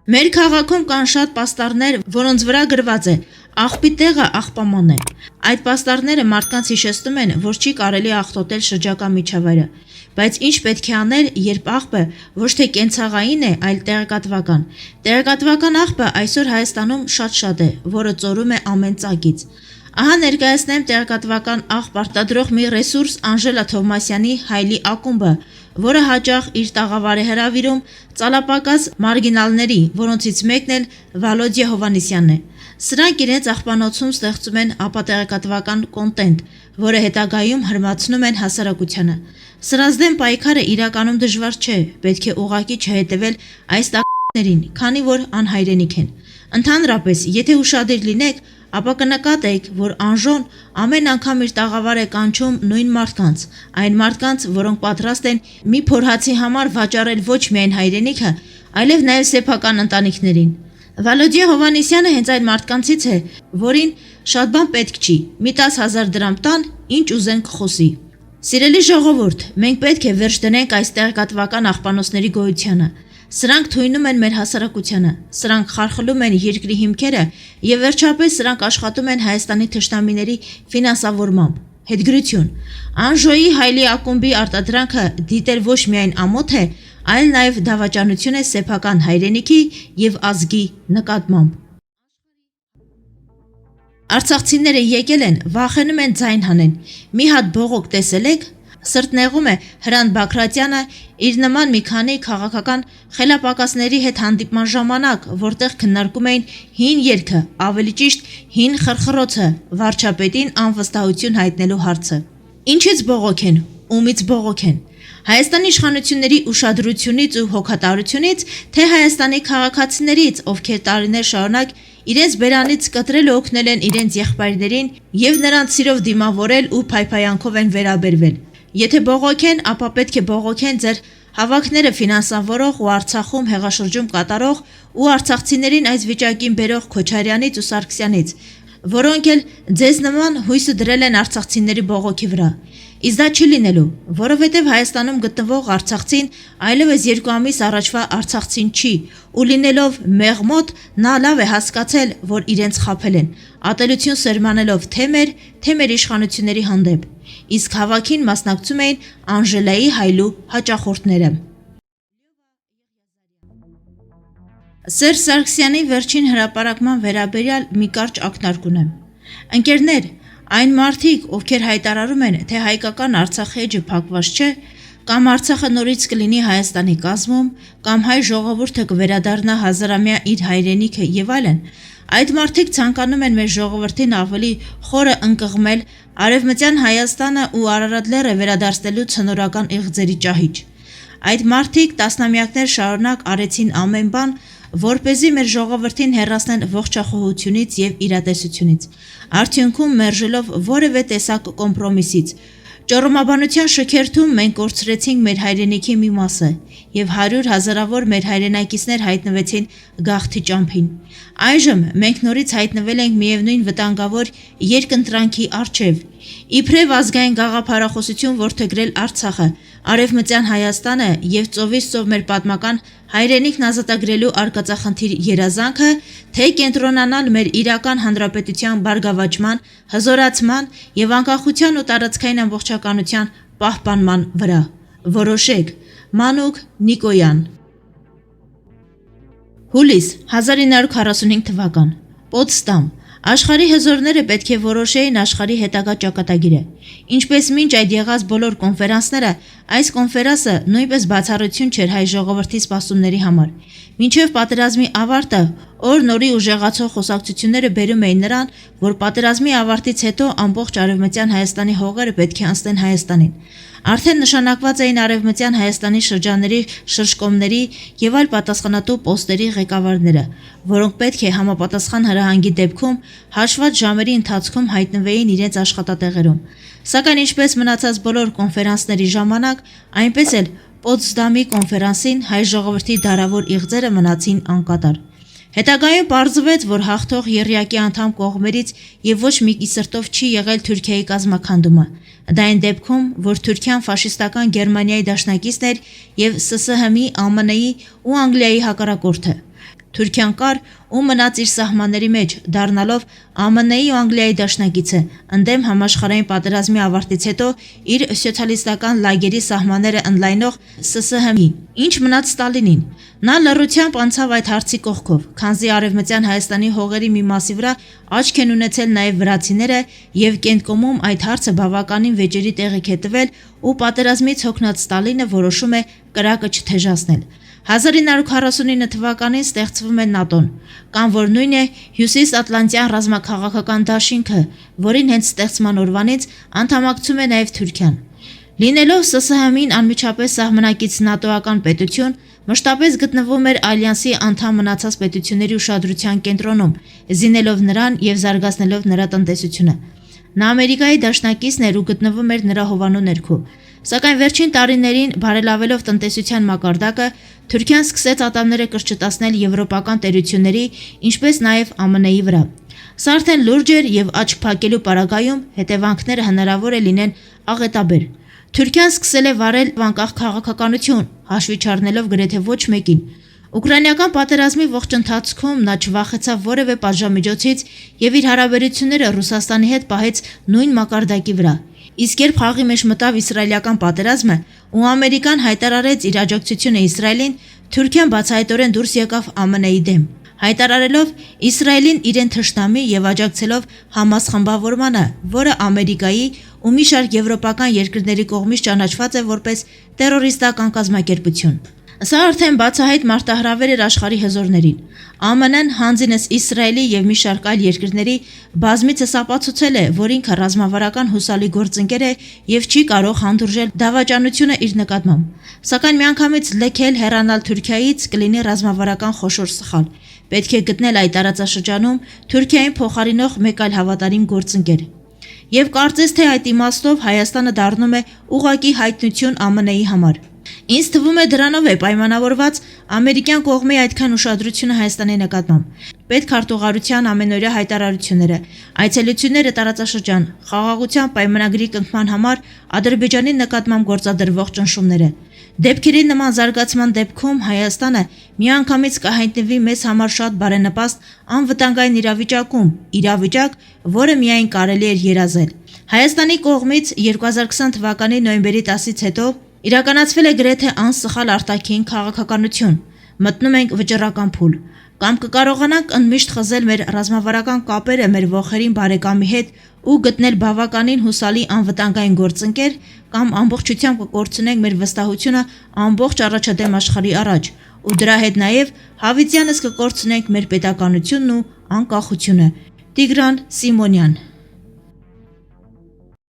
Մեր քաղաքում կան շատ պաստառներ, որոնց վրա գրված է «Աղբի տեղը աղբաման է»։ Այդ պաստառները մարդկանց հիշեցնում են, որ չի կարելի աղտոտել շրջակա միջավայրը։ Բայց ինչ պետք է անել, երբ աղբը ոչ թե կենցաղային է, այլ տեղեկատվական։ Տեղեկատվական աղբը այսօր Հայաստանում շատ է, որը ծորում է ամեն ծակից։ Ահա ներկայացնեմ տեղեկատվական աղբ արտադրող մի ռեսուրս Անժելա Թովմասյանի հայլի ակումբը, որը հաճախ իր տաղավար է հրավիրում ծալապակած մարգինալների, որոնցից մեկն էլ Վալոդիա Հովհաննիսյանն է։ Սրանք իրենց աղբանոցում ստեղծում են ապատեղեկատվական կոնտենտ, որը հետագայում հրմացնում են հասարակությանը։ Սրանց դեմ պայքարը իրականում դժվար չէ, պետք է ուղղակի չհետևել այս տակներին, քանի որ անհայրենիք են։ Ընդհանրապես, եթե ուշադիր լինեք, ապա կնկատեք, որ Անժոն ամեն անգամ իր տաղավար է կանչում նույն մարդկանց, այն մարդկանց, որոնք պատրաստ են մի փորհացի համար վաճառել ոչ միայն հայրենիքը, այլև նաև սեփական ընտանիքներին։ Վալոդիա Հովհաննիսյանը հենց այն մարդկանցից է, որին շատ բան պետք չի, մի 10,000 դրամ տան, ինչ ուզեն կխոսի։ Սիրելի ժողովուրդ, մենք պետք է վերջ դնենք այս տեղեկատվական աղբանոցների գոյությանը։ Սրանք թույնում են մեր հասարակությանը, սրանք խարխլում են երկրի հիմքերը եւ վերջապես սրանք աշխատում են Հայաստանի թշնամիների ֆինանսավորմամբ։ Հետգրություն։ Անժոյի հայլի ակումբի արտադրանքը դիտել ոչ միայն ամոթ է, այլ նաև դավաճանություն է սեփական հայրենիքի եւ ազգի նկատմամբ։ Արցախցիները եկել են, վախենում են ձայն հանեն։ Մի հատ բողոք տեսել եք, սրտնեղում է Հրանտ Բաքրատյանը իր նման մի քանի քաղաքական խելապակասների հետ հանդիպման ժամանակ, որտեղ քննարկում էին հին երգը, ավելի ճիշտ հին խրխրոցը, վարչապետին անվստահություն հայտնելու հարցը։ Ինչից բողոք են, ումից բողոք են։ Հայաստանի իշխանությունների ուշադրությունից ու հոգատարությունից, թե Հայաստանի քաղաքացիներից, ովքեր տարիներ շարունակ իրենց բերանից կտրել ու օգնել են իրենց եղբայրներին եւ նրանց սիրով դիմավորել ու փայփայանքով են վերաբերվել։ Եթե բողոք են, ապա պետք է բողոքեն ձեր հավաքները ֆինանսավորող ու Արցախում հեղաշրջում կատարող ու արցախցիներին այս վիճակին բերող Քոչարյանից ու Սարգսյանից, որոնք էլ ձեզ նման հույսը դրել են արցախցիների բողոքի վրա։ Իսկ դա չի լինելու, որովհետև Հայաստանում գտնվող արցախցին այլևս 2 ամիս առաջվա արցախցին չի, ու լինելով մեղմոտ, նա լավ է հասկացել, որ իրենց խաբել են, ատելություն սերմանելով թե մեր իշխանությունների հանդեպ։ Իսկ հավաքին մասնակցում էին Անժելայի հայլու հաճախորդները։ Սերժ Սարգսյանի վերջին հրապարակման վերաբերյալ մի կարճ ակնարկ ունեմ։ Ընկերներ, այն մարդիկ, ովքեր հայտարարում են, թե հայկական Արցախի էջը փակված չէ, կամ Արցախը նորից կլինի Հայաստանի կազմում, կամ հայ ժողովուրդը կվերադառնա հազարամյա իր հայրենիքը եւ այլն, այդ մարդիկ ցանկանում են մեր ժողովրդին ավելի խորը ընկղմել Արևմտյան Հայաստանը ու Արարատ լեռը վերադարձնելու ցնորական իղձերի ճահիճ։ Այդ մարդիկ տասնամյակներ շարունակ արեցին ամեն բան, որպեսզի մեր ժողովրդին հեռացնեն ողջախոհությունից եւ իրատեսությունից, արդյունքում մերժելով որևէ տեսակ կոմպրոմիսից։ Ճոռոմաբանության շքերթում մենք կորցրեցինք մեր հայրենիքի մի մասը եւ 100 հազարավոր մեր հայրենակիցներ հայտնվեցին գաղթի ճամփին։ Այժմ մենք նորից հայտնվել ենք միևնույն վտանգավոր երկընտրանքի առջև։ Իբրև ազգային գաղափարախոսություն որդեգրել Արցախը, Արևմտյան Հայաստանը եւ ծովից ծով մեր պատմական հայրենիքն ազատագրելու արկածախնդիր երազանքը, թե կենտրոնանալ մեր իրական հանրապետության բարգավաճման, հզորացման եւ անկախության ու տարածքային ամբողջականության պահպանման վրա։ Որոշեք։ Մանուկ Նիկոյան։ Հուլիս 1945 թվական։ Պոտսդամ։ Աշխարհի հզորները պետք է որոշեին աշխարհի հետագա ճակատագիրը։ Ինչպես մինչ այդ եղած բոլոր կոնֆերանսները, այս կոնֆերանսը նույնպես բացառություն չէր հայ ժողովրդի սպասումների համար։ Մինչև պատերազմի ավարտը, օր-նորի ուժեղացող խոսակցությունները բերում էին նրան, որ պատերազմի ավարտից հետո ամբողջ Արևմտյան Հայաստանի հողերը պետք է անցնեն Հայաստանին։ Արդեն նշանակված էին Արևմտյան Հայաստանի շրջանների շրջկոմների եւ այլ պատասխանատու պոստերի ղեկավարները, որոնք պետք է համապատասխան հրահանգի դեպքում հաշված ժամերի ընթացքում հայտնվեին իրենց աշխատատեղերում։ Սակայն ինչպես մնացած բոլոր կոնֆերանսների ժամանակ, այնպես էլ Պոտսդամի կոնֆերանսին հայ ժողովրդի դարավոր իղձերը մնացին անկատար։ Հետագայում պարզվեց, որ հաղթող ԵՌԵԱԿ-ի անդամ կողմերից եւ ոչ մի սրտով չի եղել Թուրքիայի կազմաքանդումը։ Դա այն դեպքում, որ Թուրքիան ֆաշիստական Գերմանիայի դաշնակիցն էր եւ ՍՍՀՄ-ի, ԱՄՆ-ի ու Անգլիայի հակառակորդը։ Թուրքիան կար ու մնաց իր սահմանների մեջ, դառնալով ԱՄՆ-ի ու Անգլիայի դաշնակիցը, ընդդեմ համաշխարհային պատերազմի ավարտից հետո իր սոցիալիստական լագերի սահմանները ընդլայնող ՍՍՀՄ-ի, ինչ մնաց Ստալինին։ Նա լռությամբ անցավ այդ հարցի կողքով, քանզի արևմտյան Հայաստանի հողերի մի մասի վրա աչք են ունեցել նաև վրացիները եւ Կենտկոմում այդ հարցը բավականին վեճերի տեղիք է տվել ու պատերազմից հոգնած Ստալինը որոշում է կրակը չթեժացնել։ 1949 թվականին ստեղծվում է ՆԱՏՕ-ն, կամ որ նույն է Հյուսիսատլանտյան ռազմաքաղաքական դաշինքը, որին հենց ստեղծման օրվանից անդամակցում է նաև Թուրքիան։ Լինելով ՍՍՀՄ-ին անմիջապես սահմանակից ՆԱՏՕ-ական պետություն, մշտապես գտնվում էր ալյանսի անդամ մնացած պետությունների ուշադրության կենտրոնում, զինելով նրան եւ զարգացնելով նրա տնտեսությունը։ Նա Ամերիկայի դաշնակիցն էր ու գտնվում էր նրա հովանու ներքո։ Սակայն վերջին տարիներին բարելավելով տնտեսության մակարդակը, Թուրքիան սկսեց ատամները կրճտացնել եվրոպական տերությունների, ինչպես նաև ԱՄՆ-ի վրա։ Սա արդեն լուրջ էր եւ աչք փակելու պարագայում հետևանքները հնարավոր է լինեն աղետաբեր։ Թուրքիան սկսել է վարել անկախ քաղաքականություն, հաշվի չառնելով գրեթե ոչ մեկին։ Ուկրաինական պատերազմի ողջ ընթացքում նա չվախեցավ որևէ պատժամիջոցից եւ իր հարաբերությունները Ռուսաստանի հետ պահեց նույն մակարդակի վրա։ Իսկ երբ խաղի մեջ մտավ իսրայելական պատերազմը ու Ամերիկան հայտարարեց իր աջակցությունը Իսրայելին, Թուրքիան բացահայտորեն դուրս եկավ ԱՄՆ-ի դեմ, հայտարարելով Իսրայելին իրեն թշնամի եւ աջակցելով Համաս խմբավորմանը, որը Ամերիկայի ու մի շարք եվրոպական երկրների կողմից ճանաչված է որպես տերորիստական կազմակերպություն։ Սա արդեն բացահայտ մարտահրավեր էր աշխարհի հզորներին։ ԱՄՆ-ն հանձինս Իսրայելի եւ մի շարք այլ երկրների բազմիցս ապացուցել է, որ ինքը ռազմավարական հուսալի գործընկեր է եւ չի կարող հանդուրժել դավաճանությունը իր նկատմամբ։ Սակայն միանգամից լքել հեռանալ Թուրքիայից կլինի ռազմավարական խոշոր սխալ։ Պետք է գտնել այդ տարածաշրջանում Թուրքիային փոխարինող մեկ այլ հավատարիմ գործընկեր։ Եվ կարծես թե այդ իմաստով Հայաստանը դառնում է ուղղակի հայտնություն ԱՄՆ-ի համար։ Ինձ թվում է դրանով է պայմանավորված ամերիկյան կողմի այդքան ուշադրությունը Հայաստանի նկատմամբ։ Պետքարտուղարության ամենօրյա հայտարարությունները, այցելությունները տարածաշրջան, խաղաղության պայմանագրի կնքման համար Ադրբեջանի նկատմամբ գործադրվող ճնշումները։ Դեպքերի նման զարգացման դեպքում Հայաստանը միանգամից կհայտնվի մեզ համար շատ բարենպաստ անվտանգային իրավիճակ, որը միայն կարելի էր երազել։ Հայաստանի կողմից 2020 թվականի նոյեմբերի 10-ից հետո իրականացվել է գրեթե անսխալ արտաքին քաղաքականություն, մտնում ենք վճռական փուլ, կամ կկարողանանք ընդմիշտ խզել մեր ռազմավարական կապերը մեր ողերին բարեկամի հետ ու գտնել բավականին հուսալի անվտանգային գործընկեր, կամ ամբողջությամբ կկորցնենք մեր վստահությունը ամբողջ առաջադեմ աշխարհի առաջ, ու դրա հետ նաև հավիտյանս կկորցնենք մեր պետականությունն ու անկախությունը։ Տիգրան Սիմոնյան